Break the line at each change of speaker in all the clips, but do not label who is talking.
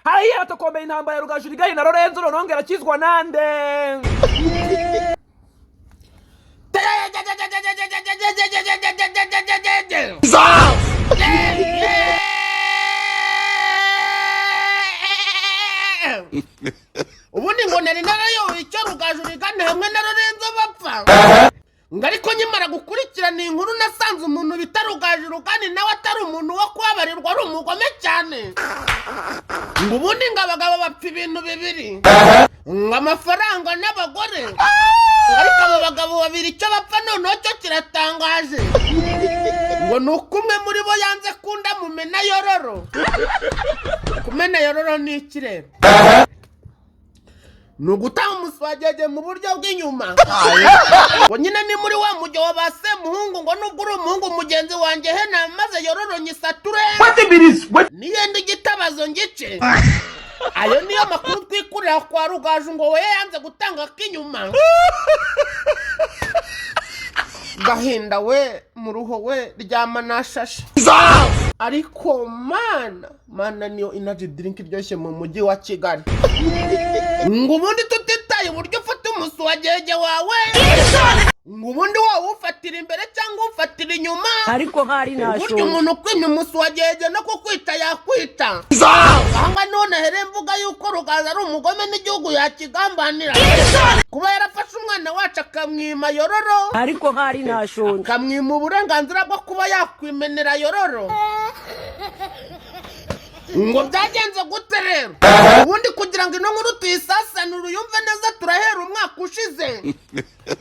hariya hatakomeye intambara ya Rugaju Rigari na Lorenzo nongera kizwa nande
ubundi ngo nari narayo icyo Rugaju Rigari hamwe na Lorenzo bapfa ngariko nyimara gukurikirana inkuru nasanze umuntu bita Rugaju Rigari nawe atari umuntu wo kwabarirwa ari umugome cyane ngo ubundi ngabagabo bapfa ibintu bibiri ngamafaranga n'abagore ariko abo bagabo babiri icyo bapfa noneho cyo kiratangaje ngo nuko umwe muri bo yanze kunda mumena yororo kumena yororo ni ikirere nugutaha umuswagege mu buryo bw'inyuma ngo nyine ni muri wa mujyo wa base muhungu ngo nubwo uri umuhungu mugenzi wanjye hena maze yororo nyisature niyende igitabazo ngice ayo niyo makuru twikurira kwa Rugaju ngo we yanze gutanga k'inyuma gahinda we muruho we ryama nashashe ariko mana niyo energy drink iryoshye mu mujyi wa Kigali ngo ubundi tutitaye uburyo ufata umuswagege wawe ngo ubundi wawe ufatira imbere cyangwa ufatira inyuma
ariko hari nasho
uburyo umuntu kwimya umuswagege no kukwita yakwita ahanga none here mvuga yuko Rugaju ari umugome n'igihugu yakigambanira kuba yarafashe umwana wacu akamwima yororo
ariko hari nasho
akamwima uburenganzira bwo kuba yakwimenera yororo ngo byagenze gute rero ubundi kugira ngo ino nkuru tuyisasanure uyumve neza turahera umwaka ushize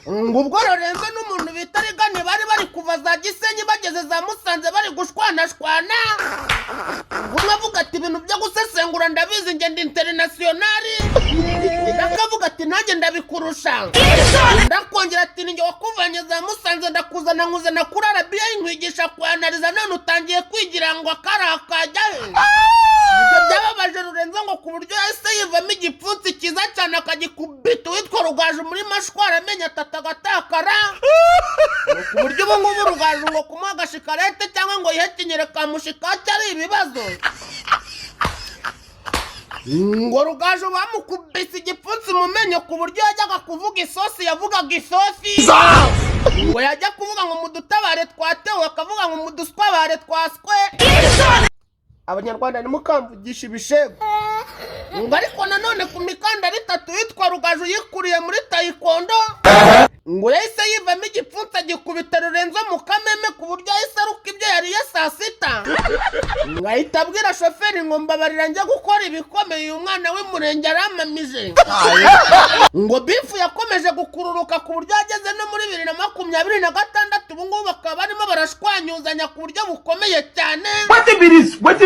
ngo ubwo Lorenzo n'umuntu bita Rigani bari kuva za Gisenyi bageze za Musanze bari gushwanashwana umwe avuga ati ibintu byo gusesengura ndabizi nge ndi internationali ndakavuga ati nanjye ndabikurusha ndakongera ati ninjye wakuvanye za Musanze ndakuzana nkuzana kuri Arabiya inkwigisha kwanariza none utangiye kwigira ngo akarakajyahe ibyo byababaje Lorenzo ngo ku buryo yahise yivamo igipfunsi cyiza cyane akagikubita witwa Rugaju muri mashwara amenya atagatakara ku buryo ubu ngubu Rugaju ngo kumuha agashikarete cyangwa ngo yihekenyere kamushikake ari ibibazo ngo Rugaju bamukubise igipfunsi mu menyo ku buryo yajyaga kuvuga isosi yavugaga isosi ngo yajya kuvuga ngo mudutabare twatewe akavuga ngo muduswabare twaswe Abanyarwanda ni mukamvugisha ibishego ngo ariko nanone ku mikandara itatu yitwa Rugaju yikuriye muri taekwondo ngo yahise yivamo igipfunsi agikubita Lorenzo mu kameme ku buryo yahise aruka ibyo yariye saa sita ngo ahita abwira shoferi ngo mbabarira njya gukora ibikomeye uyu mwana w'umurenge aramamije ngo bifu yakomeje gukururuka ku buryo yageze no muri 2026 ubu ngubu bakaba barimo barashwanyuzanya ku buryo bukomeye cyane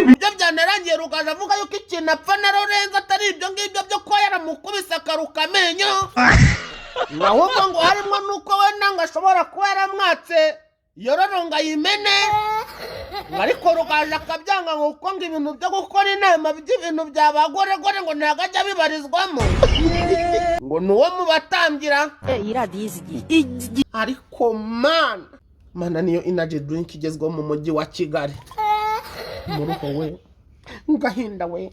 ibyo byanarangiye Rugaju avuga yuko ikintu apfa na Lorenzo atari ibyo ngibyo byo kuba yaramukubise akaruka amenyo ahubwo ngo harimo nuko we nanga ashobora kuba yaramwatse yororo ngo ayimene ariko Rugaju akabyanga ngo kuko ngo ibintu byo gukora inama by'ibintu by'abagoregore ngo ntabwo ajya bibarizwamo ngo nuwo mu batangira ariko mana niyo energy drink igezweho mu mujyi wa Kigali muruho we ngahinda we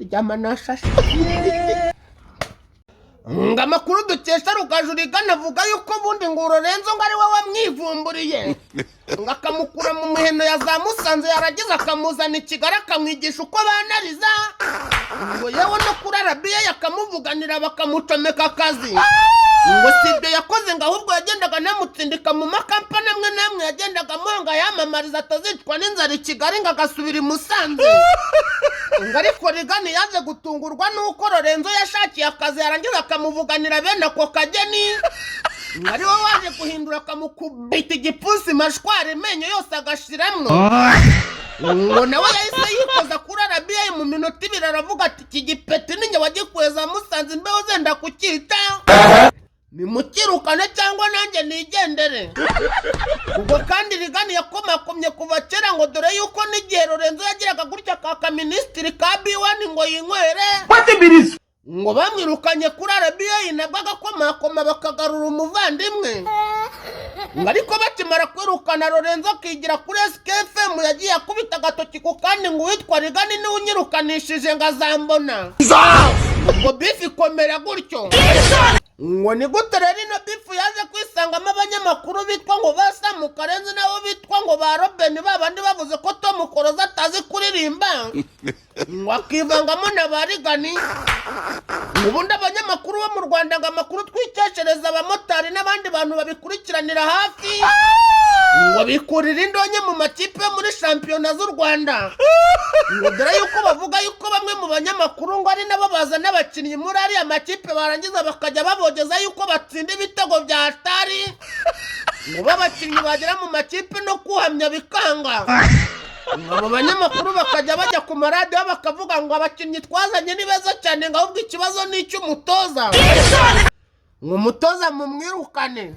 ryama nashashe amakuru dukesha Rugaju Rigani avuga yuko bundi ngo Lorenzo ngo ari we wamwivumburiye ngo akamukura mu muheno ya za Musanze yaragize akamuzana i Kigali akamwigisha uko banariza ngo yewe no kuri Arabiya yakamuvuganira bakamucomeka akazi ngo si ibyo yakoze ngo ahubwo yagendaga namutsindika mu makampani amwe n'amwe yagendaga amuhanga yamamariza atazicwa n'inzara i Kigali ngo agasubira i Musanze ngo ariko Rigani yaje gutungurwa nuko Lorenzo yashakiye akazi yarangiza akamuvuganira bene ako kageni ngo ari we waje guhindura akamukubita igipfunsi mashwara imenyo yose agashiramwo ngo nawe yahise yikoza kuri Arabiya mu minota 2 aravuga ati iki gipeti ninjye wagikuye za Musanze imbeho zenda kucyita nimukirukane cyangwa nanjye nigendere ubwo kandi Rigani yakomakomye kuva kera ngo dore yuko n'igihe Lorenzo yagiraga gutya ka minisitiri ka B1 ngo yinywere ngo bamwirukanye kuri Arabiya nabwo agakomakoma bakagarura umuvandimwe ariko bakimara kwirukana Lorenzo akigira kuri SKFM yagiye akubita agatoki ku kandi ngo witwa Rigani ni unyirukanishije ngazambona ubwo beef ikomera gutyo ngo ni gute rero ino beef yaje kwisangamo abanyamakuru bitwa ngo basa mu Karenzi nabo bitwa ngo ba Robin babandi bavuze ko Tom Close atazi kuririmba ngo akivangamo na ba Rigani ubundi abanyamakuru bo mu Rwanda ngo amakuru twikeshereza abamotari n'abandi bantu babikurikiranira hafi ngo bikurira indonye mu makipe muri shampiyona z'u Rwanda ngo dore yuko bavuga yuko bamwe mu banyamakuru ngo ari nabo bazana abakinnyi muri ariya makipe barangiza bakajya babogeza yuko batsinda ibitego bya hatari ngo babakinnyi bagera mu makipe no kuhamya bikanga abo banyamakuru bakajya bajya ku maradiyo bakavuga ngo abakinnyi twazanye ni beza cyane ngo ahubwo ikibazo ni icy'umutoza ngo umutoza mumwirukane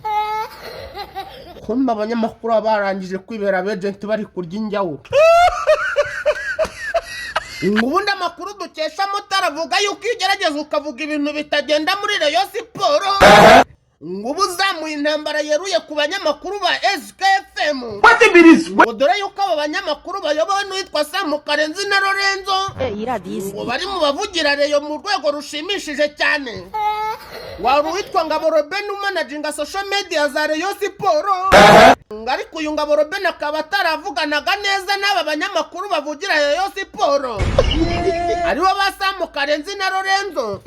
kumba abanyamakuru barangije kwibera abagenti bari kurya injyawo ubundi amakuru dukesha mutaravuga yuko ugerageza ukavuga ibintu bitagenda muri Rayon Sports ngo uzamuye intambara yeruye ku banyamakuru ba SKFM ngo dore yuko abo banyamakuru bayobowe n'uwitwa Sam Karenzi na Lorenzo ngo bari mu bavugira Rayon mu rwego rushimishije cyane wari uwitwa Ngabo Robin umanaginga social media za Rayon Sports ariko uyu Ngabo Robin akaba ataravuganaga neza n'aba banyamakuru bavugira Rayon Sports aribo ba Sam Karenzi na Lorenzo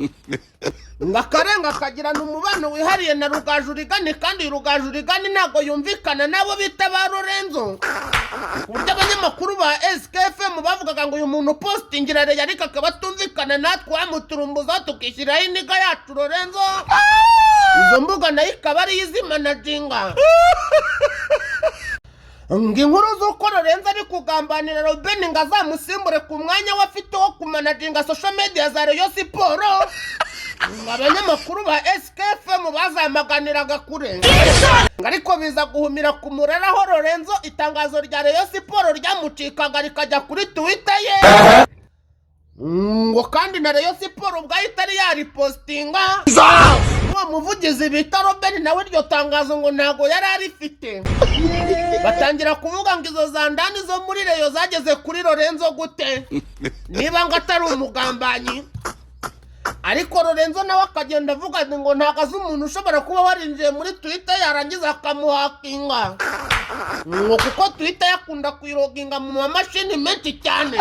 ngakarenga kagirana umubano wihariye na Rugaju Rigani kandi Rugaju Rigani ntago yumvikana nabo bita ba Lorenzo uburyo abanyamakuru ba SKFM bavugaga ngo uyu muntu postingira Rayon ariko akaba atumvikana natwe amuturumbuza tukishyiraho iniga yacu Lorenzo izo mbuga nayo ikaba ari izimanaginga inkuru z'uko Lorenzo ari kugambanira Robin ngo azamusimbure ku mwanya we afite wo kumanaginga social media za Rayon Sports abanyamakuru ba SKFM bazamaganiraga kure ariko biza guhumira ku murara aho Lorenzo itangazo rya Rayon Sports ryamucikaga rikajya kuri Twitter ye ngo kandi na Rayon Sports ubwayo itari yaripostinga uwo muvugizi bita Robin nawe iryo tangazo ngo ntago yari arifite batangira kuvuga ngo izo zandani zo muri Rayon zageze kuri Lorenzo gute niba ngo atari umugambanyi ariko Lorenzo nawe akagenda avuga ngo ntakaze umuntu ushobora kuba warinjiye muri Twitter yarangiza akamuhakinga ngo kuko Twitter yakunda kuyiroginga mu mashini menshi cyane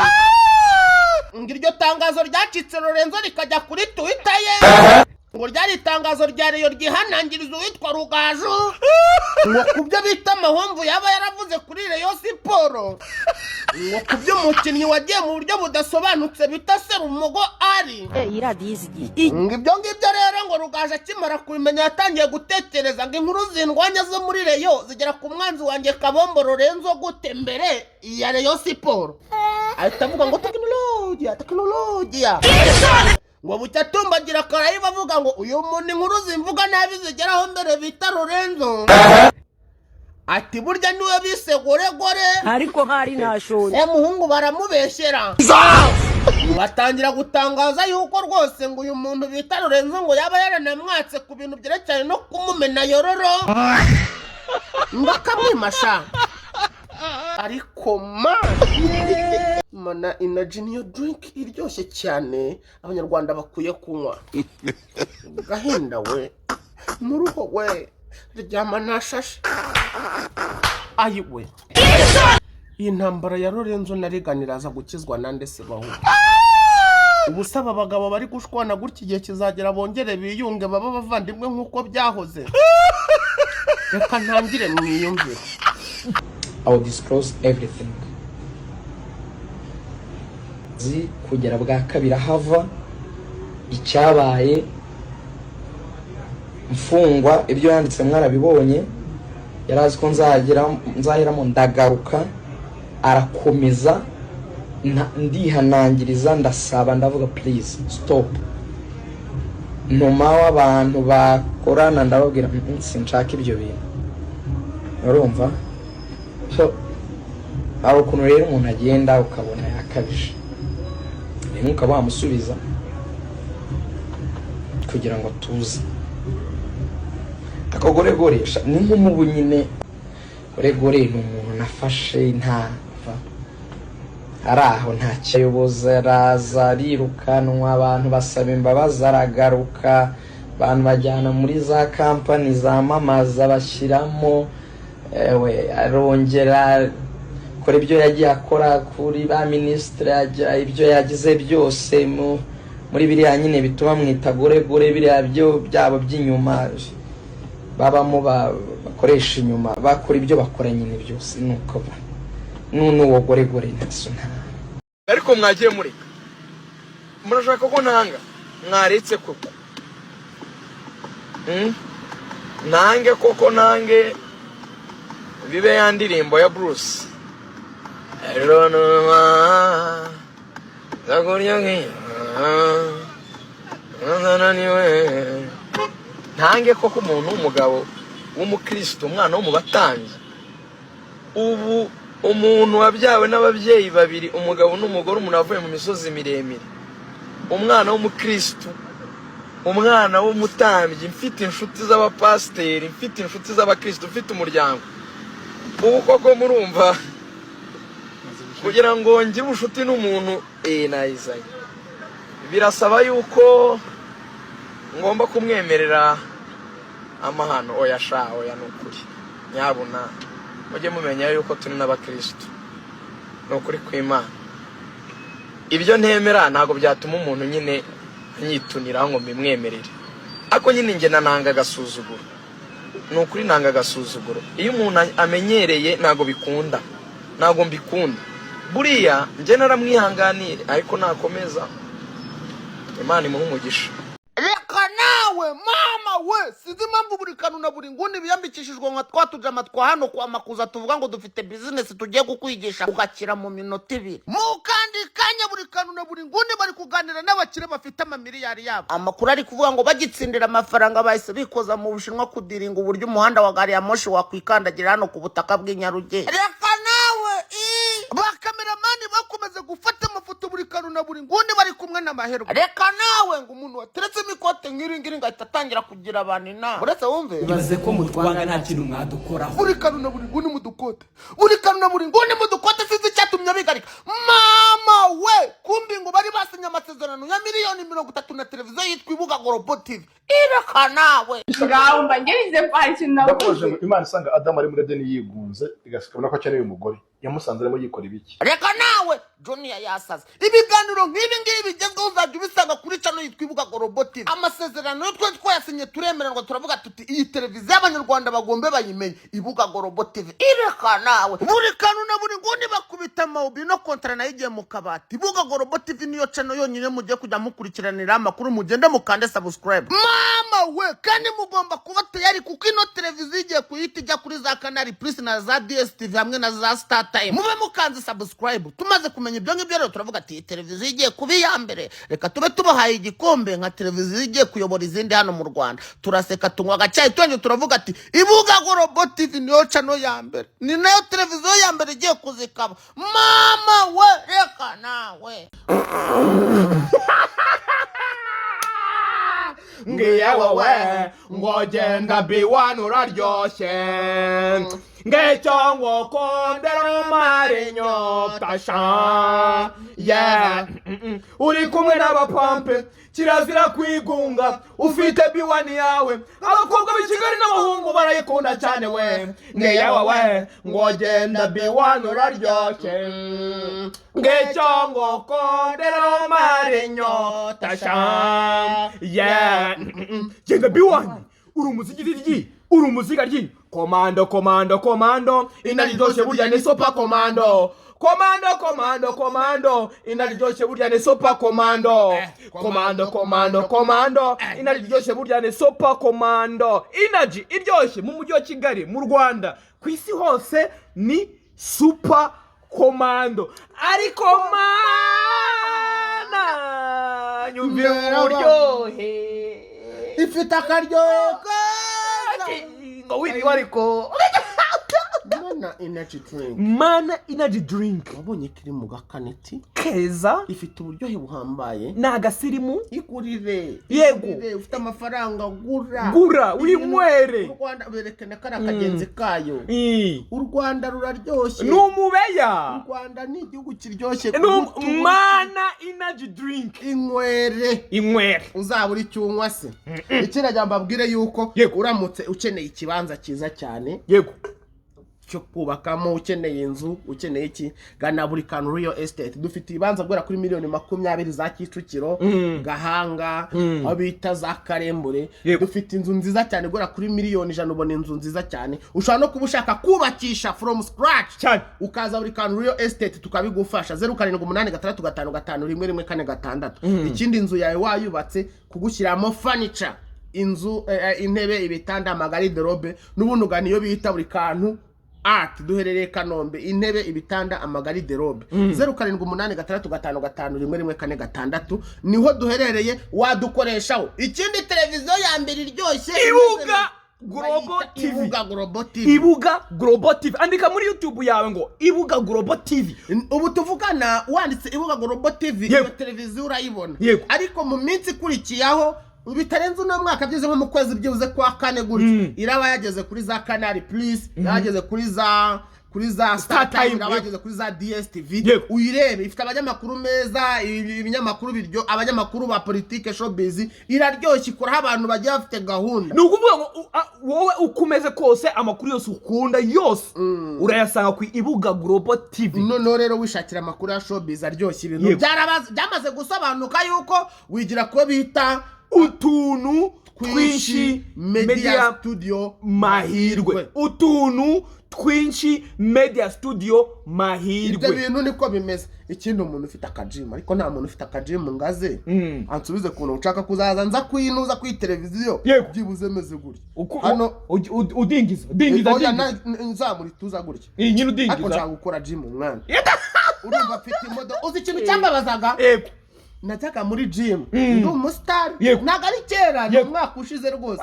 ngo iryo tangazo ryacitse Lorenzo rikajya kuri Twitter ye ngo ryari itangazo rya Rayon ryihanangiriza uwitwa Rugaju ngo kubyo bita amahomvu yaba yaravuze kuri Rayon Sports ngo kubyo umukinnyi wagiye mu buryo budasobanutse bita Serumogo ari ngo ibyo ngibyo rero ngo Rugaju akimara kubimenya yatangiye gutekereza ngo inkuru zindwanya zo muri Rayon zigera ku mwanzi wanjye Kabombo Lorenzo gute mbere ya Rayon Sports ahita avuga ngo tekinolojiya ngo bucyatumbagira karayi bavuga ngo uyu muntu inkuru zimvuga nabi zigeraho mbere bita Lorenzo ati burya niwe bise gore
ariko hari nashonye
muhungu baramubeshyera batangira gutangaza yuko rwose ngo uyu muntu bita Lorenzo ngo yaba yaranamwatse ku bintu byerekeranye no kumumena yororo ngo akamwimasha ariko mana energy niyo drink iryoshye cyane abanyarwanda bakwiye kunywa gahinda we muruho we ryama nashashe ayiwe iyi ntambara ya Lorenzo na Rigani iraza gukizwa nande se baho ubusaba abagabo bari gushwana gutya igihe kizagera bongere biyunge baba bavandimwe nkuko byahoze reka ntangire mwiyumvire
I will disclose everything. Kugera bwa kabiri hava icyabaye mfungwa ibyo yanditse mwarabibonye yarazi ko nzahiramo ndagaruka arakomeza ndihanangiriza ndasaba ndavuga please stop ntuma w'abantu bakorana ndababwira sinshaka ibyo bintu urumva so aho kuno rero umuntu agenda ukabona yakabije rimwe ukaba wamusubiza kugira ngo tuze ako gore ni nk'umubu nyine. Gore ni umuntu nafashe ntava araho nta cyayoboza, araza arirukanwa, abantu basaba imbabazi, aragaruka, abantu bajyana muri za kampani zamamaza bashyiramo, arongera kora ibyo yagiye akora kuri ba ministre, ibyo yagize byose muri biriya nyine bituma mwita gore biriya byo byabo by'inyuma babamo bakoresha inyuma, bakora ibyo bakora nyine byose nuko n'uwo gore ntaso nta.
ariko mwagiye murashaka ko ntanga mwaretse koko nange koko nange bibe ya ndirimbo ya Bruce nange koko umuntu w'umugabo w'umukristo, umwana wo mu batambyi, ubu umuntu wabyawe n'ababyeyi babiri, umugabo n'umugore, umuntu avuye mu misozi miremire, umwana w'umukristo, umwana w'umutambyi, mfite inshuti z'abapasiteri, mfite inshuti z'abakristo, mfite umuryango. Ubu koko murumva kugira ngo ngire ubucuti n'umuntu nayizanye birasaba yuko ngomba kumwemerera amahano? oya nukuri nyabuna mujye mumenya yuko turi n'abakristo, nukuri kw'Imana. Ibyo ntemera ntago byatuma umuntu nyine nyitunira ngo mbimwemerere, ako nyine nge nanga gasuzuguro, nukuri nanga gasuzuguro. Iyo umuntu amenyereye ntago bikunda, ntago mbikunda. Buriya nge naramwihanganiye, ariko nakomeza Imana imuhe umugisha.
Reka nawe mama we, sizi impamvu buri kantu na buri nguni biyambikishijwe nka twatujama twa hano kwa makuza tuvuga ngo dufite business tugiye kukwigisha ugakira mu minota 2. Mukandi kanya buri kantu na buri nguni bari kuganira n'abakire bafite amamiliyari yabo. Amakuru ari kuvuga ngo bagitsindira amafaranga bahise bikoza mu Bushinwa kudiringa uburyo umuhanda wa gari ya moshi wakwikandagira hano ku butaka bw'Inyaruge. Reka nawe bakameramani bakomeze gufata amafoto buri kantu na buri nguni bari kumwe n'amaherwa. Reka nawe ngo umuntu wateretse mikote ngiri ngahita atangira kugira abantu inama. Uretse wumve
ibaze ko mutwanga nta kintu mwadukoraho.
Buri kantu na buri nguni mudukote, buri kantu na buri nguni mudukote, sizi cyatumye bigarika. Mama we, kumbi ngo bari basinye amasezerano ya miliyoni 30 na televiziyo yitwa Ibuga Global TV. Ireka nawe
ngaho mba ngerize parishi nawe.
Ndakoje Imana isanga Adam ari muri Edeni yigunze igasikabona ko akeneye umugore, yamusanzemo yikora ibiki.
Reka nawe Junior yasaze. Ibiganiro nk'ibi ngibi bigezweho uzajya ubisanga kuri channel yitwa Ibuga Global TV. Amasezerano yo twayasinye turemererwa, turavuga tuti iyi televiziyo y'Abanyarwanda bagombe bayimenye, Ibuga Global TV. Ireka nawe buri kantu na buri nguni bakubita maubi no kontra na igiye mu kabati. Ibuga Global TV niyo channel yonyine mujye kujya mukurikiranira amakuru, mugende mukande subscribe. Mama we, kandi mugomba kuba tayari kuko ino televiziyo igiye kuyita ijya kuri za Canal Plus na za DSTV hamwe na za Star Time. Mube mukanze subscribe. Tumaze kumenya ibyo ngibyo rero turavuga ati televiziyo igiye kuba iya mbere, reka tube tubahaye igikombe nka televiziyo igiye kuyobora izindi hano mu Rwanda. Turaseka tunywa agacyayi twenge turavuga ati Ibuga Global TV niyo channel ya mbere, ni nayo televiziyo ya mbere igiye kuzikaba. Mama we, reka nawe
ngiye wowe ngogenda B1 uraryoshe, ngecyo ngokondera marinyo tasha uri kumwe n'abapampe, kirazira kwigunga, ufite B1 yawe, abakobwa b'Kigali n'abahungu barayikunda cyane we. Ngiye wowe ngogenda B1 uraryoshe, ngecyo ngokondera marinyo tasha genda B1 uri umuzigiryi, uri umuzigaryi. Komando inaryoshe burya ni sopa komando. Komando inaryoshe burya ni sopa komando. Komando inaryoshe burya ni sopa komando. Energy iryoshye mu mujyi wa Kigali, mu Rwanda, ku isi hose ni super komando. Ariko mana nyumvira uburyohe,
ifite akaryohe
ngo wiri wariko
mana energy drink wabonye kiri mu gakaneti
keza
ifite uburyohe buhambaye
n'agasirimu
igurire
yego
ufite amafaranga
gura winywere
u Rwanda berekana kana kagenzi kayo u Rwanda ruraryoshye
n'umubeya
u Rwanda ni igihugu kiryoshye
mana energy drink
inywere uzabura icyunywa se ikirajya mbabwire yuko uramutse ukeneye ikibanza cyiza cyane
yego
cyo kubakamo ukeneye inzu ukeneye iki gana buri kantu real estate dufite ibanza gwera kuri miliyoni 20 za Kicukiro Gahanga abita za Karembure dufite inzu nziza cyane gwera kuri miliyoni 100 ubona inzu nziza cyane ushaka no kubushaka kubakisha from scratch cyane ukaza buri kantu real estate tukabigufasha 0788355146 ikindi inzu yawe wayubatse kugushyiramo furniture inzu intebe ibitanda amagariderobe n'ubundi uganiyo bita buri kantu art duherereye Kanombe intebe ibitanda amagariderobe 0788355146 niho duherereye wadukoreshaho ikindi televiziyo ya mbere iryoshye
Ibuga Global TV andika muri YouTube yawe ngo Ibuga Global TV
ubu tuvugana wanditse Ibuga Global TV iyo televiziyo urayibona ariko mu minsi kurikiyaho bitarenze no mwaka byize nko mu kwezi byibuze kwa kane gutyo iraba yageze kuri za Canal Plus yageze kuri za Star Time yageze kuri za DSTV uyirebe ifite abanyamakuru meza ibinyamakuru biryo abanyamakuru ba politique showbiz iraryoshye ikora abantu bagiye bafite gahunda
nukuvuga ngo wowe ukomeze kose amakuru yose ukunda yose urayasanga ku Ibuga Global TV
no rero wishakira amakuru ya showbiz aryoshye ibintu byamaze gusobanuka yuko wigira ko bita
utuntu twinshi media studio mahirwe
ibyo bintu niko bimeze ikindi umuntu ufite akajima ariko nta muntu ufite akajima ngaze ansubize kuntu ushaka kuzaza nza kwinuza kuri televiziyo byibuze meze gutya
hano udingiza
nzamuri tuza gutya
nyine udingiza
ariko nshaka gukora gym umwana urumva afite imodoka uzi ikintu cyambabazaga najyaga muri gym ndi umustar nagari kera ni umwaka ushize rwose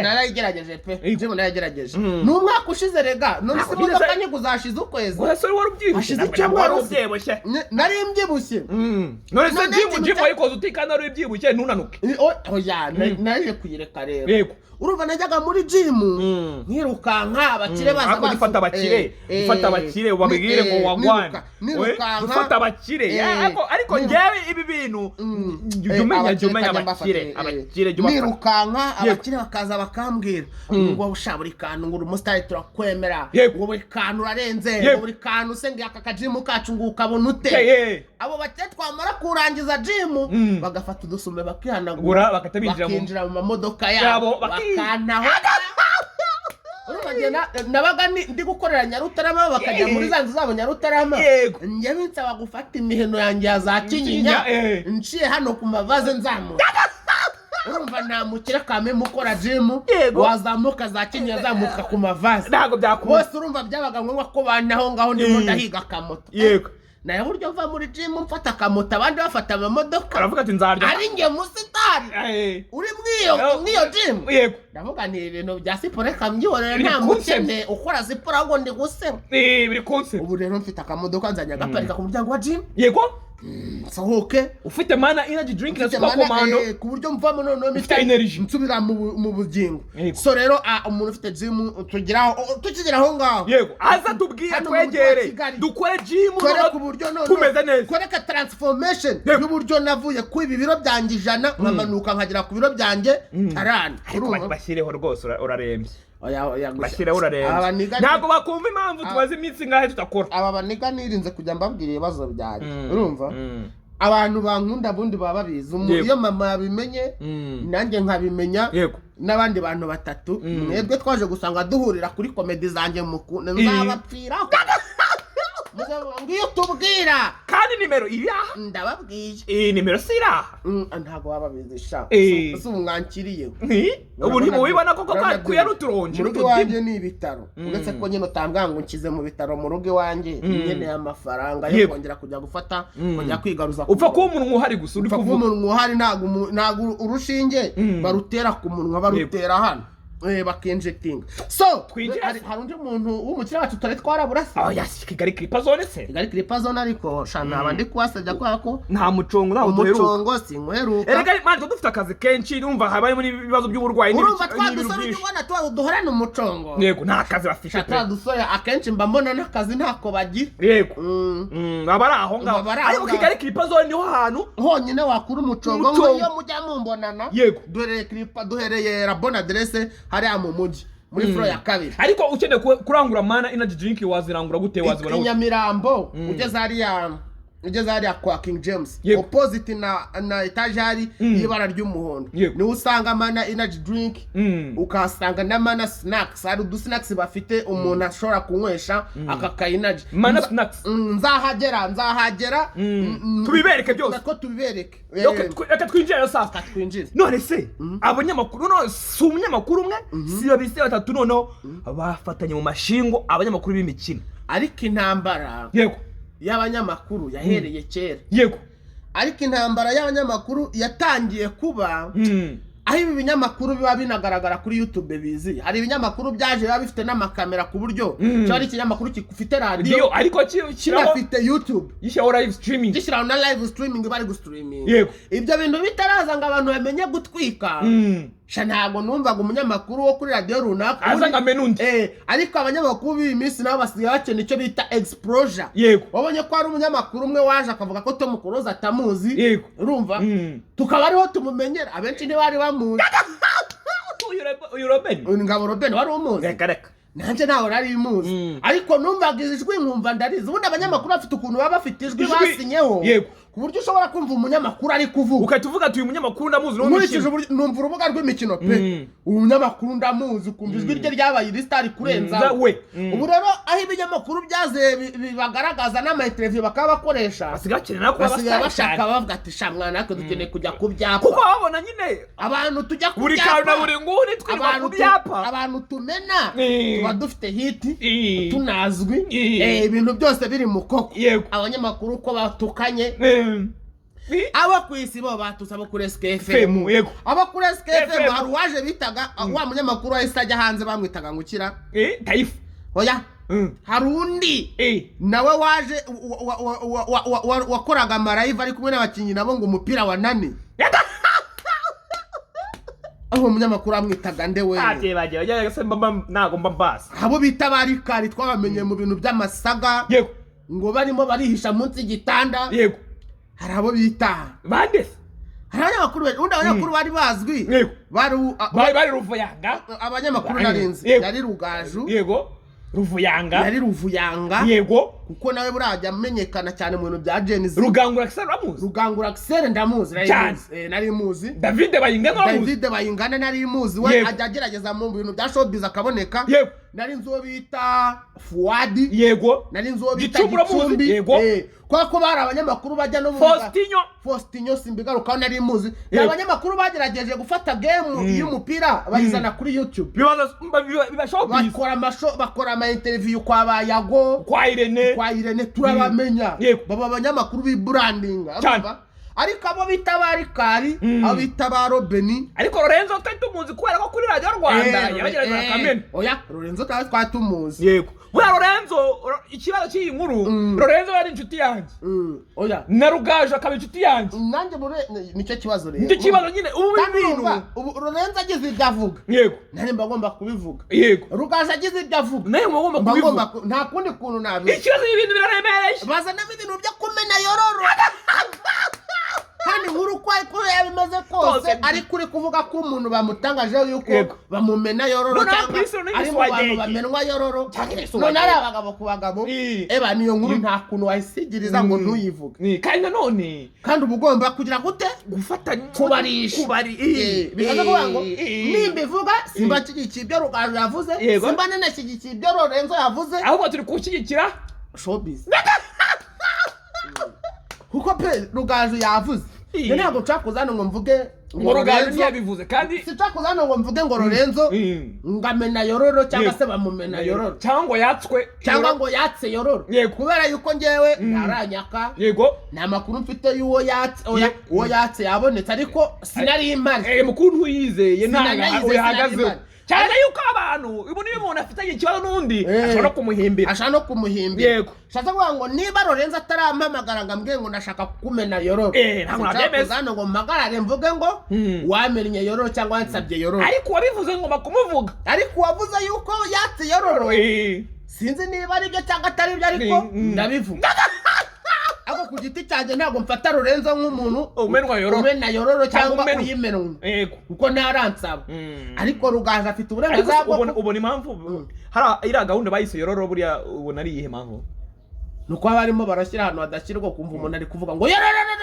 narayigerageje pe gym narayigerageje ni umwaka ushize rega none se imodoka nyiguzashize ukwezi
wese wari ubyibushye
nari mbyibushye
none se gym wayikoze utikana ari ubyibushye ntunanuke
oya naje kuyireka rero urumva najyaga muri gym nkirukanka abakire baza
gufata abakire ubabwire ngo wagwana gufata abakire ariko njyewe ibi bintu jumenya abakire
nirukanka abakire bakaza bakambwira ngo ushaburi kantu ngo umusitari turakwemera ngo buri kantu urarenze ngo buri kantu usenge aka kajimu kacu ngo ukabona ute abo bakire twamara kurangiza gym bagafata udusume bakihanagura bakinjira mu mamodoka yabo bakanaho nabaga ndi gukorera Nyarutarama bakajya muri za nzu zabo Nyarutarama njye binsaba gufata imiheno yanjye ya za Kinyinya nciye hano ku mavaze nzamuka urumva namukira kame mukora gym wazamuka za Kinyinya zamuka ku mavaze
ntago byakubona
bose urumva byabaga ngombwa ko banaho ngaho ndimo ndahiga kamoto naye buryo mva muri gym mfata kamoto abandi bafata amamodoka
aravuga ati nzarya
ari nge musitari uri mwiyo gym ndavuga ni ibintu bya siporo kambyihorera nta mukene ukora siporo ahubwo ndi gusema
biri konse
ubu rero mfite akamodoka nzanya gaparika ku muryango wa gym sohoke
ufite mana energy drink na super commando
ku buryo mvamo none mfite energy nsubira mu bugingo so rero umuntu ufite gym tukigeraho ngaho
aza tubwiye twegere dukore gym
ku buryo none
tumeze neza
koreka transformation y'uburyo navuye ku ibi biro byanjye 100 nkamanuka nkagera ku biro byanjye 40
bashyireho rwose urarembye
bashireho
urarembye ntabwo bakumva impamvu tubaze iminsi ngahe tutakora
aba baniga nirinze kujya mbabwira ibibazo byanjye urumva abantu bankunda bundi baba babizi iyo mama yabimenye nanjye nkabimenya n'abandi bantu batatu mwebwe twaje gusanga duhurira kuri komedi zanjye mukunda nzabapfira ngiyo tubwira
kandi nimero iri aha
ndababwiye
nimero si iri aha
ntabwo baba bizisha si umwankiriye
ubu ntibubibona koko kuya n'uturonji
mu rugo iwanjye ni ibitaro uretse ko nyine utambwira ngo nshyize mu bitaro mu rugo iwanjye nkeneye amafaranga yo kongera kujya gufata kujya kwigaruza
upfa kuba umunwa uhari gusa uri
kuvuga umunwa uhari ntabwo urushinge barutera ku munwa barutera hano bakinjectinga. So hari undi muntu w'umukire wacu tutari twaraburase.
Yes, Kigali Clipper Zone se.
Kigali Clipper Zone ariko shana abandi kwasabya kwako
nta mucongo naho duheruka.
Umucongo sinkweruka.
Erega manzo dufite akazi kenshi urumva habaye muri ibibazo by'uburwayi
urumva twadusore ubona duhorana umucongo.
Yego nta kazi bafite.
Twadusore akenshi mba mbona n'akazi ntako bagira.
Yego abari aho ngaho. Ariko Kigali Clipper Zone niho hantu
honyine wakura umucongo nk'iyo mujya mumbonana.
Yego
dore Clipper duhereye la bonne adresse hari mu mujyi muri fro ya kabiri.
Ariko ukeneye kurangura mana energy drink wazirangura gute wazibona gute?
Nyamirambo ugeze hariya kwa King James opposite na etajari y'ibara ry'umuhondo ni usanga mana energy drink ukasanga na mana snacks. Hari udusnacks bafite umuntu ashobora kunywesha akaka energy
mana snacks.
nzahagera
tubibereke byose
ko tubibereke.
Reka twinjire sasa
twinjire.
None se abanyamakuru no si umunyamakuru umwe si babise batatu noneho bafatanye mu mashingo abanyamakuru b'imikino.
Ariko intambara
yego
y'abanyamakuru yahereye kera.
Yego
ariko intambara y'abanyamakuru yatangiye kuba aho ibi binyamakuru biba binagaragara kuri YouTube bizi. Hari ibinyamakuru byaje biba bifite n'amakamera ku buryo cyari ikinyamakuru kifite radio
ariko
kirafite YouTube
yishyiraho live streaming.
Gishyiraho na live streaming bari gustreaming.
Yego
ibyo bintu bitaraza ngo abantu bamenye gutwika. Ntago numvaga umunyamakuru wo kuri radio runaka
azanga menundi.
Ariko abanyamakuru b'iminsi nabo basigaye bakene icyo bita exposure.
Yego
wabonye ko ari umunyamakuru umwe waje akavuga ko Tom Cruise atamuzi.
Yego
urumva tukaba ariho tumumenyera abenshi ntibari bamuzi.
uyu Robin
Ngabo Robin wari umuzi.
Reka
nanjye nawe nari imuzi ariko numvaga ijwi nkumva ndarizi. Ubundi abanyamakuru bafite ukuntu baba bafite ijwi basinyeho ku buryo ushobora kumva umunyamakuru ari kuvuga
ukahita uvuga ati uyu munyamakuru ndamuzi
numva urubuga rw'imikino pe umunyamakuru ndamuzi kumva ijwi rye ryabaye irisitari kurenza
we.
Ubu rero aho ibinyamakuru byaze bibagaragaza n'ama-interview bakaba bakoresha basigaye bashaka bavuga ati sha mwana natwe dukeneye kujya ku byapa
kuko babona nyine
abantu tujya ku
buri kantu na buri nguni twiba ku byapa
abantu tumena tuba dufite hiti tunazwi ibintu byose biri mu koko. Abanyamakuru uko batukanye abo kwisi bo batutse abo kuri SKFM. Abo kuri SKFM hari waje bitaga wa munyamakuru wahise ajya hanze bamwitaga ngukira
Taifu.
Oya hari undi nawe waje wakoraga amalive ari kumwe n'abakinnyi nabo ngo umupira wa nani. Aho umunyamakuru amwitaga nde we
bagiye nago mbambasa.
Abo bita barikari twabamenye mu bintu by'amasaga ngo barimo barihisha munsi y'igitanda.
Yego
hari abo bita
bande.
Hari abanyamakuru bari bazwi
bari Ruvuyanga.
Abanyamakuru narinzi yari Rugaju.
Yego Ruvuyanga
yari Ruvuyanga.
Yego
kuko nawe burajya amenyekana cyane mu bintu bya Genesis.
Rugangura Axel ramuzi.
Rugangura Axel ndamuzi nari muzi.
David
Bayingana nari muzi we ajya agerageza mu bintu bya showbiz akaboneka. Nari nzo bita Fuadi.
Yego
nari nzo bita Gicumbi.
Yego
ko bari abanyamakuru bajya no mu Faustinho Simbigaruka nari muzi. Abanyamakuru bagerageje gufata game y'umupira bayizana kuri YouTube. Bakora ama-interview kwa Bayago
kwa Irene
turabamenya. Baba abanyamakuru bi-branding ariko abo bita barikari abo bita ba Robeni.
Ariko Lorenzo twatumuzi kubera ko kuri Radio Rwanda yabagerageza kamena.
Oya Lorenzo twatumuzi.
Yego bwa Lorenzo ikibazo cy'iyi nkuru Lorenzo yari inshuti yanjye.
Oya
na Rugaju akaba inshuti yanjye.
Nanjye nicyo kibazo rero.
Nicyo kibazo nyine
ubu Lorenzo agize ibyo avuga.
Yego
nari mbagomba kubivuga.
Yego
Rugaju agize ibyo avuga
nayo mugomba kubivuga.
Nta kundi kuntu nabi.
Ikibazo y'ibintu biraremereye.
Bazana ibintu byo kumena yororo. Kandi nkuru ko yabimaze kose ariko uri kuvuga ko umuntu bamutangaje yuko bamumena yororo cyangwa ari mu bantu bamenwa yororo. None ari abagabo ku bagabo niyo nkuru nta kuntu wayisigiriza ngo ntuyivuge. Kandi ubugomba kugira gute gufatanya kubarisha bikaza kuvuga ngo nimbivuga simba kigikiye ibyo Rugaju yavuze simba nene kigikiye ibyo Lorenzo yavuze
ahubwo turi kushyigikira
showbiz. Kuko pe Rugaju yavuze ntabwo nshaka ngo mvuge
ngo Rugaju yabivuze kandi
sinshaka ngo mvuge ngo Lorenzo ngamena yororo cyangwa se bamumena yororo cyangwa ngo yatse yororo kubera yuko ngewe ntaranyaka.
Yego
nta makuru mfite y'uwo yatse yabonetse ariko sinari impari
mukuru uyizeye ntago yahagazeho cyane yuko abantu ubu niyo umuntu afitanye ikibazo n'undi ashobora kumuhimbira
yego shaza kuvuga ngo niba Lorenzo atarampamagara ngambwiye ngo ndashaka kukumena Yororo
ntabwo nabyemeza
ngo mpagarare mvuge ngo wamennye Yororo cyangwa wansabye Yororo
ariko wabivuze ngo bakumuvuga
ariko wavuze yuko yatse Yororo sinzi niba ari byo cyangwa atari byo ariko ndabivuga ako ku giti cyanjye ntabwo mfata Lorenzo nk'umuntu umena Yororo cyangwa uyimenwa kuko ntaransaba ariko Rugaju afite uburenganzira bwo
ubona impamvu hari iriya gahunda bayise Yororo buriya ubona ari iyihe mpamvu
nuko barimo barashyira ahantu hadashyirwa kumva umuntu ari kuvuga ngo Yororo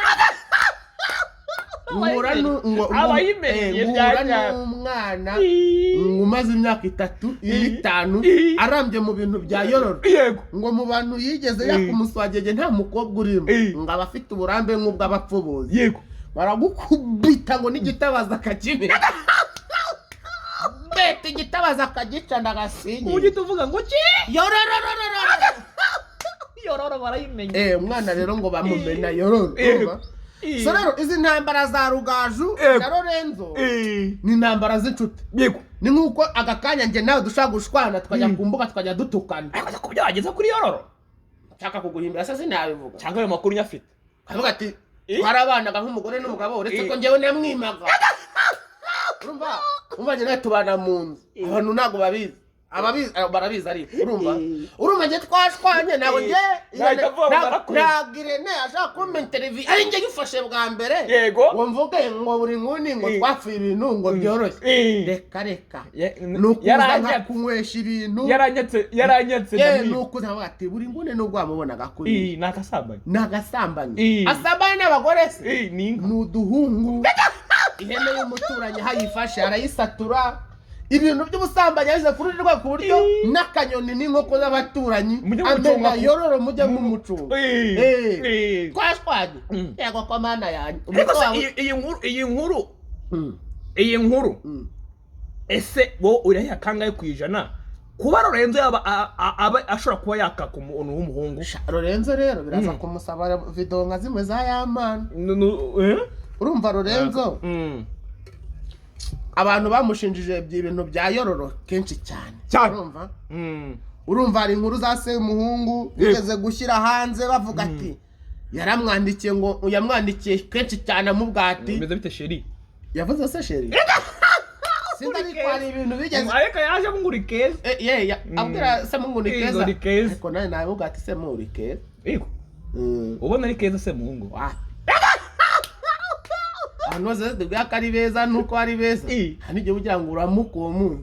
abayimenye n'umwana umaze imyaka 3-5 arambye mu bintu bya Yororo ngo mu bantu yigeze yakumuswagege nta mukobwa urimo ngo abafite uburambe nk'ubw'abapfubuzi baragukubita ngo n'igitabaza akakibe bete igitabaza akagica ndagasinye
ugita uvuga ngo ki
Yororo barayimenye umwana rero ngo bamumena Yororo so rero izi ntambara za Rugaju na Lorenzo ni intambara z'inshuti ni nk'uko agakanya njye nawe dushaka gushwana tukajya ku mbuga tukajya dutukana
ariko ko byageza kuri Yororo
nshaka kuguhimbira se sinabivuga
cyangwa ayo makuru nyafite
kavuga ati twarabanaga nk'umugore n'umugabo uretse ko njyewe namwimaga urumva njye nawe tubana mu nzu abantu ntabwo babizi barabizi ariko urumva njye twashwanye ntabwo njye Irene ashaka kumpa interview ari njye gifashe bwa mbere ngo mvuge ngo buri nguni ngo twapfuye ibintu ngo byoroshye reka nukuza nka kunywesha ibintu yaranyetse nuko ntabwo ati buri nguni nubwo wamubonaga kuri nagasambanyi asambana n'abagore se ni uduhungu ihene y'umuturanyi hayifashe arayisatura ibintu by'ubusambanyi yaje kuri rwa ku buryo n'akanyoni n'inkoko z'abaturanyi amenya Yororo mujye mu mucungo twashwanye yego kwa mana yanjye
iyi nkuru ese wo uriya kangaye kwijana kuba Lorenzo aba ashobora kuba yakaka umuntu w'umuhungu
Lorenzo rero biraza kumusaba video nka zimwe za Yamana urumva Lorenzo abantu bamushinjije ibintu bya Yororo kenshi cyane urumva hari inkuru za Semuhungu bigeze gushyira hanze bavuga ati yaramwandikiye ngo yamwandikiye kenshi cyane amubwati
bimeze bite sheri
yavuze se sheri sinari kwari ibintu bigeze
ariko yaje munguri keza
abwira Semuhungu ni keza ariko nawe navuga ati Semuhungu ni keza
ubona ari keza Semuhungu
anoze dubwaka ari beza nuko ari beza hani gihe ugira ngo uramuka uwo muntu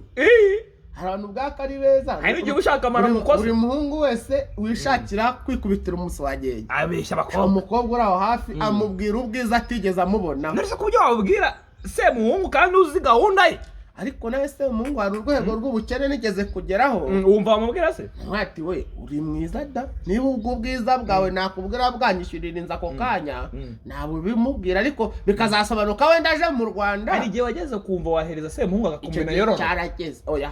abantu bwaka ari beza
hari gihe ushaka amara mukoze
buri muhungu wese wishakira kwikubitira umuswagenge
abeshya bakobwa
umukobwa uraho hafi amubwira ubwiza atigeze amubona
nari se kubyo wabwira Semuhungu kandi uzi gahunda ye
ariko nawe Semuhungu hari urwego rw'ubukene nigeze kugeraho
wumva wamubwira se
mwati we uri mwiza da niba ubwo bwiza bwawe nakubwira bwanyishyurira inza ako kanya ntabwo bimubwira ariko bikazasobanuka wenda aje mu Rwanda
hari igihe wageze kumva wahereza Semuhungu agakumena Yororo
cyarageze oya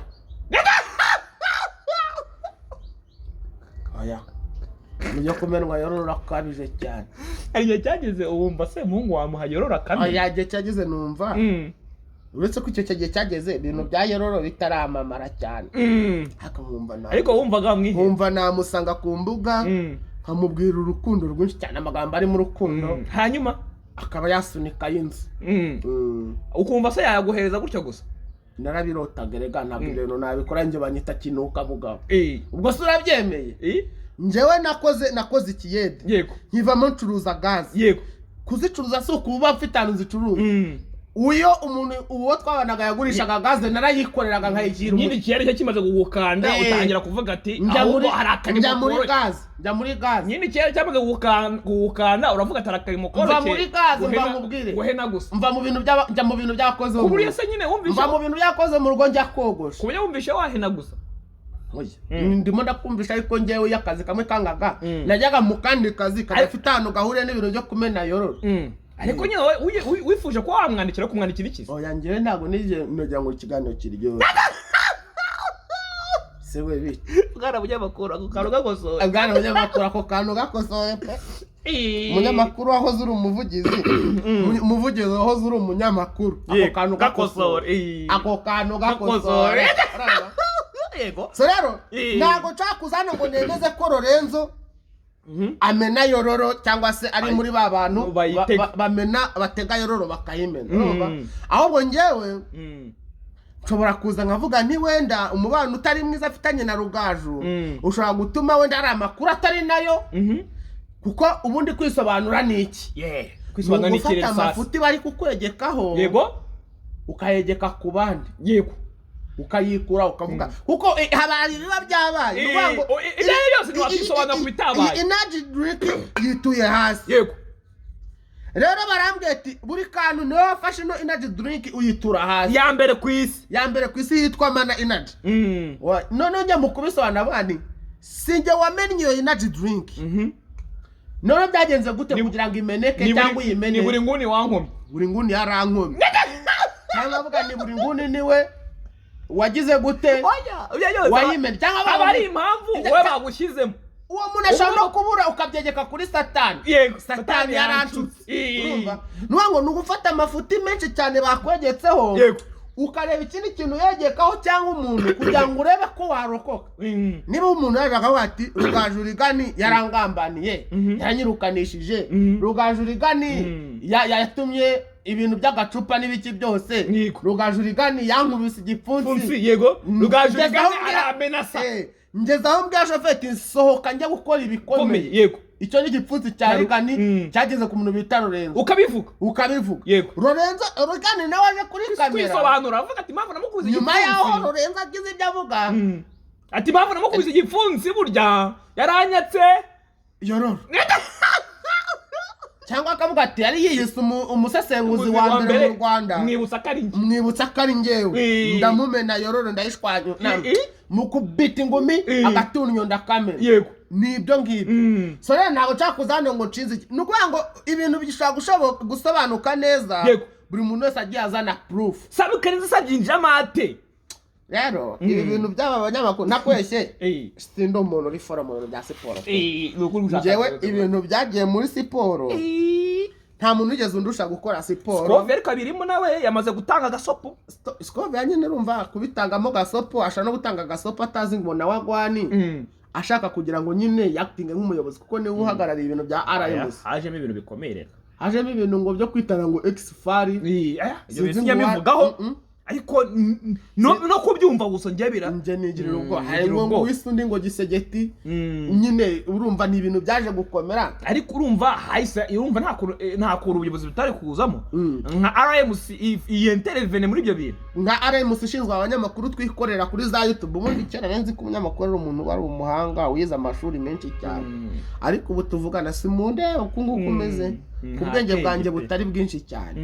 mujya kumenwa Yororo akabije cyane
hari igihe cyageze wumva Semuhungu wamuha Yororo akamena
oya igihe cyageze numva uretse ko icyo gihe cyageze ibintu bya Yororo bitaramamara cyane
ariko wumvaga
wumva namusanga ku mbuga nkamubwira urukundo rwinshi cyane amagambo ari mu rukundo
hanyuma
akaba yasunika y'inzu
ukumva se yaguhereza gutyo gusa
narabirotaga rega ntabwo ibintu nabikora njye banyita kinuka bugabo ubwo se urabyemeye njyewe nakoze ikiyede nkivamo ncuruza gaze kuzicuruza si ukuba mfite ahantu zicuruza uyo umuntu uwo twabanaga yagurishaga gaze narayikoreraga nkayikira
nyine kiyari cyo kimaze kugukanda utangira kuvuga ati ahubwo hari akarimo
njya muri gaze
nyine kiyari cyamaze kugukanda uravuga ati akarimo koroke
mva muri gaze mva mubwire
guhena gusa
mva mu bintu byakoze
ku buryo se nyine wumvishe
mva mu bintu byakoze mu rugo njya kogosha
ku buryo wumvishe wahena gusa
ndimo ndakumvisha ariko njyewe y'akazi kamwe kangaga najyaga mu kandi kazi kadafite ahantu gahuriye n'ibintu byo kumena Yororo
ariko nyine wifuje ko wamwandikira kumwandikira iki
oya njyewe ntabwo nijya ngo ikiganiro kiryohe se we biki
bwana munyamakuru ako kantu gakosoye
bwana munyamakuru ako kantu gakosoye pe umunyamakuru wahoze uri umuvugizi umuvugizi wahoze uri umunyamakuru ako kantu gakosore ako kantu gakosore
yego
so rero ntago cakuzana ngo nemeze ko Lorenzo amena Yororo cyangwa se ari muri ba bantu bamena batega Yororo bakayimena ahubwo njyewe nshobora kuza nkavuga nti wenda umubano utari mwiza afitanye na Rugaju ushobora gutuma wenda ari amakuru atari nayo kuko ubundi kwisobanura niki
kwisobanura niki
rero amafuti bari kukwegekaho
yego
ukayegeka ku bandi
yego
ukayikura ukavuga kuko habari biba byabaye
ngo ibyo byose ntiwakisobanura ku bitabaye
energy drink yituye hasi
yego
rero barambwiye ati buri kantu niwe wafashe no energy drink uyitura hasi
ya mbere ku isi
yitwa Mana Energy none njya mu kubisobanura bandi sinjye wamenye iyo energy drink none byagenze gute kugira ngo imeneke cyangwa uyimene
ni buri nguni wankomye
buri nguni yarankomye cyangwa avuga ni buri nguni niwe wagize gute wayimene cyangwa
abari impamvu we bagushyizemo
uwo muntu ashobora no kubura ukabyegeka kuri Satani
yego
Satani yaranshutse urumva nuwango nugufata amafuti menshi cyane bakwegetseho
yego
ukareba ikindi kintu yegekaho cyangwa umuntu kugira ngo urebe ko warokoka niba umuntu yajaga wati Rugaju Rigani yarangambaniye yanyirukanishije Rugaju Rigani yatumye ibintu by'agacupa n'ibiki byose Rugaju Rigani yankubise igipfunsi
yego Rugaju Rigani aramenasa
ngezaho mbwa shofeti sohoka njya gukora ibikomeye
yego
icyo ni igipfunsi cya Rigani cyageze ku muntu bita Lorenzo ukabivuga
yego
Lorenzo Rigani nawe aje kuri kamera
kwisobanura avuga ati mpamvu namukubiza
nyuma yaho Lorenzo agize ibyo avuga
ati mpamvu namukubiza igipfunsi burya yaranyatse
Yororo cyangwa akavuga ati yari yiyise umusesenguzi wa mbere mu Rwanda mwibutsa ko ari njyewe ndamumena Yororo ndayishwanya mu kubita ingumi agatunnyo ndakamera
yego
nibyo ngibyo so rero ntabwo cyakuzana ngo nshinze nukuvuga ngo ibintu bishobora gusobanuka neza buri muntu wese agiye azana proof
sabukariza sabyinjira amate
rero ibi bintu by'aba banyamakuru nakweshye sindo umuntu uri fora mu bintu bya siporo njyewe ibintu byagiye muri siporo nta muntu ugeze undusha gukora siporo
Scoville kabirimo nawe yamaze gutanga agasopo
Scoville nyine urumva kubitangamo gasopo ashaka no gutanga gasopo atazi ngo nawe agwani ashaka kugira ngo nyine yakitinge nk'umuyobozi kuko niwe uhagarariye ibintu bya RMS
hajemo ibintu bikomerera
hajemo ibintu ngo byo kwitana ngo X-Fari
ibyo bintu nyamivugaho ariko no kubyumva gusa njyabira
nje nigirira ubwo harimo wisundi ngo gisegeti nyine urumva ni ibintu byaje gukomera
ariko urumva hahise urumva nta kuru ubuyobozi butari kuzamo nka RMC intervene muri ibyo bintu
nka RMC ishinzwe abanyamakuru twikorera kuri za YouTube ubundi cyane renzi ko umunyamakuru ari umuntu wari umuhanga wize amashuri menshi cyane ariko ubu tuvugana simunde ukunguko umeze ku bwenge bwanjye butari bwinshi cyane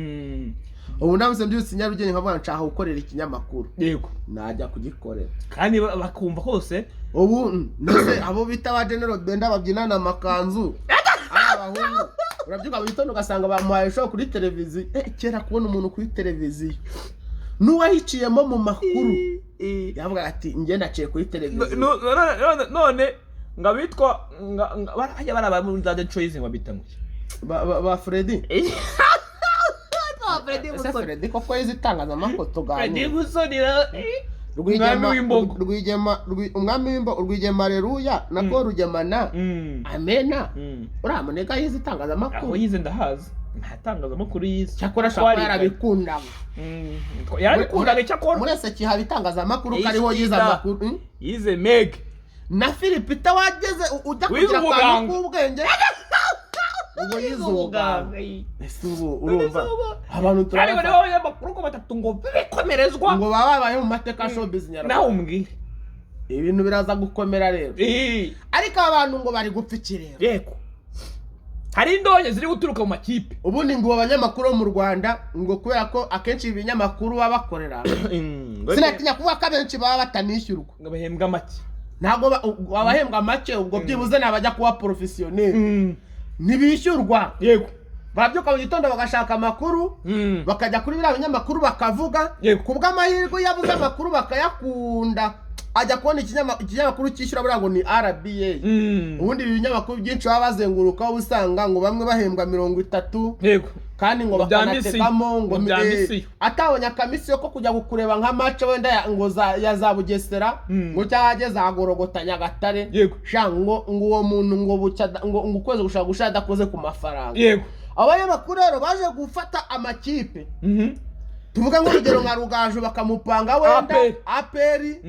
ubu namuse mbyutse Nyarugenge nkavuga nshaka gukorera ikinyamakuru
yego
najya kugikorera
kandi bakumva hose
ubu nose abo bita ba General Benda babyinana amakanzu abahungu urabyuka bitondo ugasanga bamuhaye show kuri televiziyo kera kubona umuntu kuri televiziyo nuwahiciyemo mu makuru yavuga ati nge naciye kuri televiziyo
none ngabitwa barajya barabamuzade choice ngabitamuye
ba Freddy Freddy koko yizitangaza amafoto
Freddy gusonira
Rwigema Reruya nako Rugemana Amena uramuneka yizitangaza amakuru
aho yize ndahaza ntatangaza amakuru yize
cyakora shaka yarabikunda
yarabikundaga cyakora
murese kiha bitangaza amakuru kariho yize amakuru
yize Meg
na Philipita wageze ujya kugira kantu k'ubwenge ubwo yizuganga isubu urumva abantu
turari bari baye makuru ko batatu ngo bikomerezwa
ngo babaye mu mateka showbiz nyarwanda
naho umbwire
ibintu biraza gukomera rero ariko abantu ngo bari gupfikirera
yego hari indonye ziri guturuka mu makipe
ubundi ngo abanyamakuru mu Rwanda ngo kubera ko akenshi ibinyamakuru babakorera sinatinya kuvuga ko abenshi baba batanishyurwa
ngo bahembwa make
ntago abahembwa make ubwo byibuze nabajya kuba professionnel ntibishyurwa
yego
babyuka mu gitondo bagashaka amakuru bakajya kuri biriya binyamakuru bakavuga kubw'amahirwe yabuze amakuru bakayakunda ajya kubona ikinyamakuru cyishyura buriya ngo ni RBA. Ubundi ibi binyamakuru byinshi baba bazengurukaho usanga ngo bamwe bahembwa 30.
Yego.
Kandi ngo bakanategamo ngo atabonye akamisiyo ko kujya gukureba nka match wenda ngo ya za Bugesera ngo cyageze agorogota Nyagatare.
Yego.
Shango ngo uwo muntu ngo buca ngo ukweze gushaka gushada koze ku mafaranga.
Yego.
Abanyamakuru rero baje gufata amakipe. Tuvuga nk'urugero nka Rugaju bakamupanga wenda Aperi.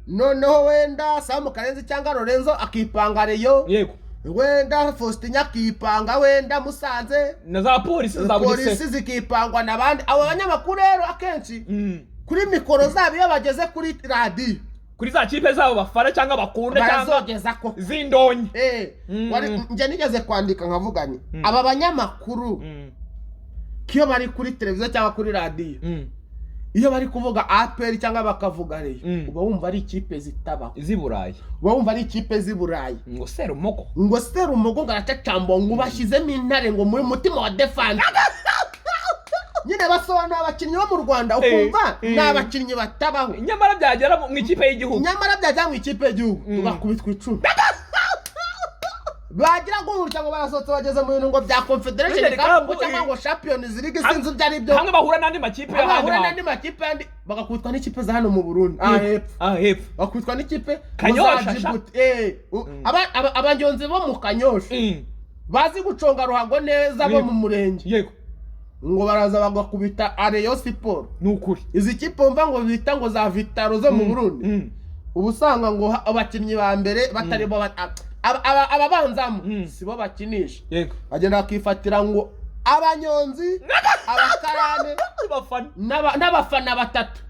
Noneho wenda Samu Karenzi cyangwa Lorenzo akipanga Reyo.
Yego.
Wenda Faustin akipanga wenda Musanze
na za polisi za Bugesera.
Polisi zikipangwa nabandi. Abo banyamakuru rero akenshi kuri mikoro zabo iyo bageze kuri radio
kuri za kipe zabo bafara cyangwa bakunda cyangwa zindonye.
Nje nigeze kwandika nkavuganye aba banyamakuru kiyo bari kuri televiziyo cyangwa kuri radio iyo bari kuvuga APR cyangwa bakavuga Reyo uba wumva ari ikipe zitabaho
ziburayi,
uba wumva ari ikipe ziburayi.
ngo Serumogo
garacacambo ngo bashyizemo intare ngo muri mutima wa defense. Nyine basobanura abakinnyi bo mu Rwanda ukumva n'abakinnyi batabaho,
nyamara byagera mu ikipe y'igihugu,
tugakubitwa 10. Bagira ngo cyangwa barasohotse bageze mu bintu ngo bya Confederation Cup cyangwa ngo Champions League sinzi byari byo,
hamwe bahura n'andi makipe
y'ahandi bagakubitwa n'ikipe za hano mu Burundi hepfo bakubitwa n'ikipe
Kanyosha.
Abanjonzi bo mu Kanyosha bazi guconga ruhago neza bo mu murenge.
Yego.
Ngo baraza bagakubita Rayon Sport.
Nukuri
Izi kipe mva ngo bita ngo za Vitaro zo mu Burundi. Ubusanga ngo abakinnyi ba mbere batari bo ababanzamu sibo bakinisha.
Yego.
Agenda akifatira ngo abanyonzi abakarane n'abafana batatu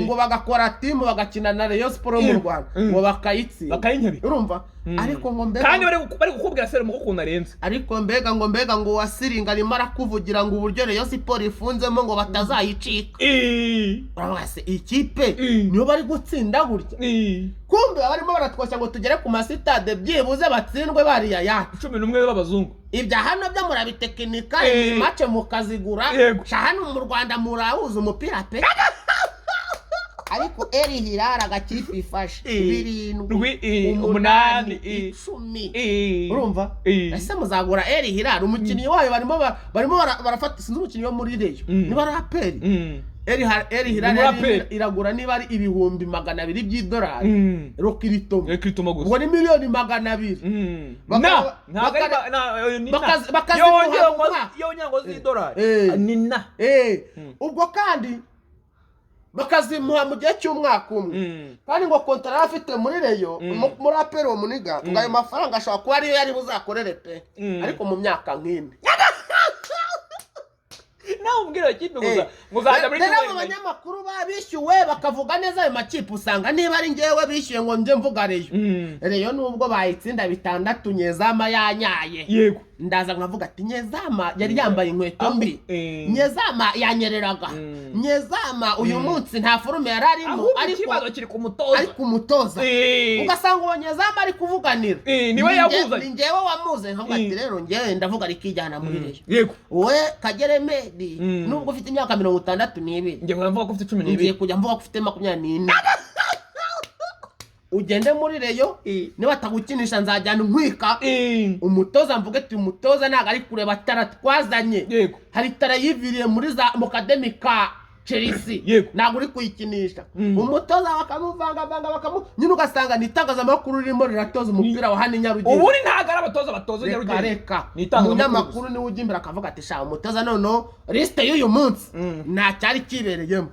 ngo bagakora team bagakina na Rayon Sport mu Rwanda ngo
bakayinyabi.
Urumva? Ariko ngo mbega
kandi bari gukubwira Serumogo ukuntu arenze.
Ariko mbega ngo wasiringa arimo arakuvugira ngo uburyo Rayon Sport ifunzemo ngo batazayicika. Urabase ikipe niyo bari gutsinda gutya. Kumbe abarimo baratwashya ngo tugere ku masitade byibuze batsindwe bariya ya
11 b'abazungu.
Ibya hano byo murabitekinika match mukazigura. Hano mu Rwanda murahuza umupira pe. Ariko Eri Hilal agakipe ifashe 7 8 10. Urumva? Ese muzagura Eri Hilal umukinnyi wayo barimo barafata sinzi umukinnyi wo muri Reyo niba ari Aperi. Eri Hilal iragura niba ari ibihumbi 200 by'idolari. Rokiritomo gusa. Ngo ni miliyoni 200.
Yonyango z'idolari. Nina.
Ubwo kandi bakazimuha mu gihe cy'umwaka umwe. Kandi ngo kontara afite muri Reyo muri Aperi wo muniga ngo ayo mafaranga ashobora kuba ariyo yari buzakorere pe. Ariko mu myaka nk'ine
nawe umbwira ikipe gusa muzajya muri
Reyo. Abanyamakuru babishyuwe bakavuga neza ayo makipe usanga niba ari ngewe bishyuye ngo nje mvuga Reyo. Reyo nubwo bayitsinda 6 Nyezama yanyaye.
Yego.
Ndaza nkavuga ati Nyezama yari yambaye inkweto mbi. Nyezama yanyereraga. Nyezama uyu munsi nta forume yararimo
ariko ikibazo kiri ku mutoza.
Ugasanga uwo Nyezama ari kuvuganira.
Niwe yavuze.
Ni ngewe wamuze nkavuga ati rero ngewe ndavuga rikijyana muri Reyo.
Yego.
We Kagere Medi nubwo ufite imyaka 62
ngiye kuvuga ko ufite 12
ngiye kujya mvuga ko ufite 24. Ugende muri Reyo niba atagukinisha nzajyana nkwika umutoza mvuge ati umutoza ntago ari kureba tara twazanye.
Yego.
Hari tara yiviriye muri za Academica Chelsea ntago uri kuyikinisha. Umutoza bakamuvanga nyine ugasanga nitangazamakuru ririmo riratoza umupira wa hano Nyarugenge.
Ubu ni ntago ari abatoza Nyarugenge.
Reka umunyamakuru niwe ujya imbere akavuga ati sha umutoza noneho liste y'uyu munsi nta cyari kibereyemo.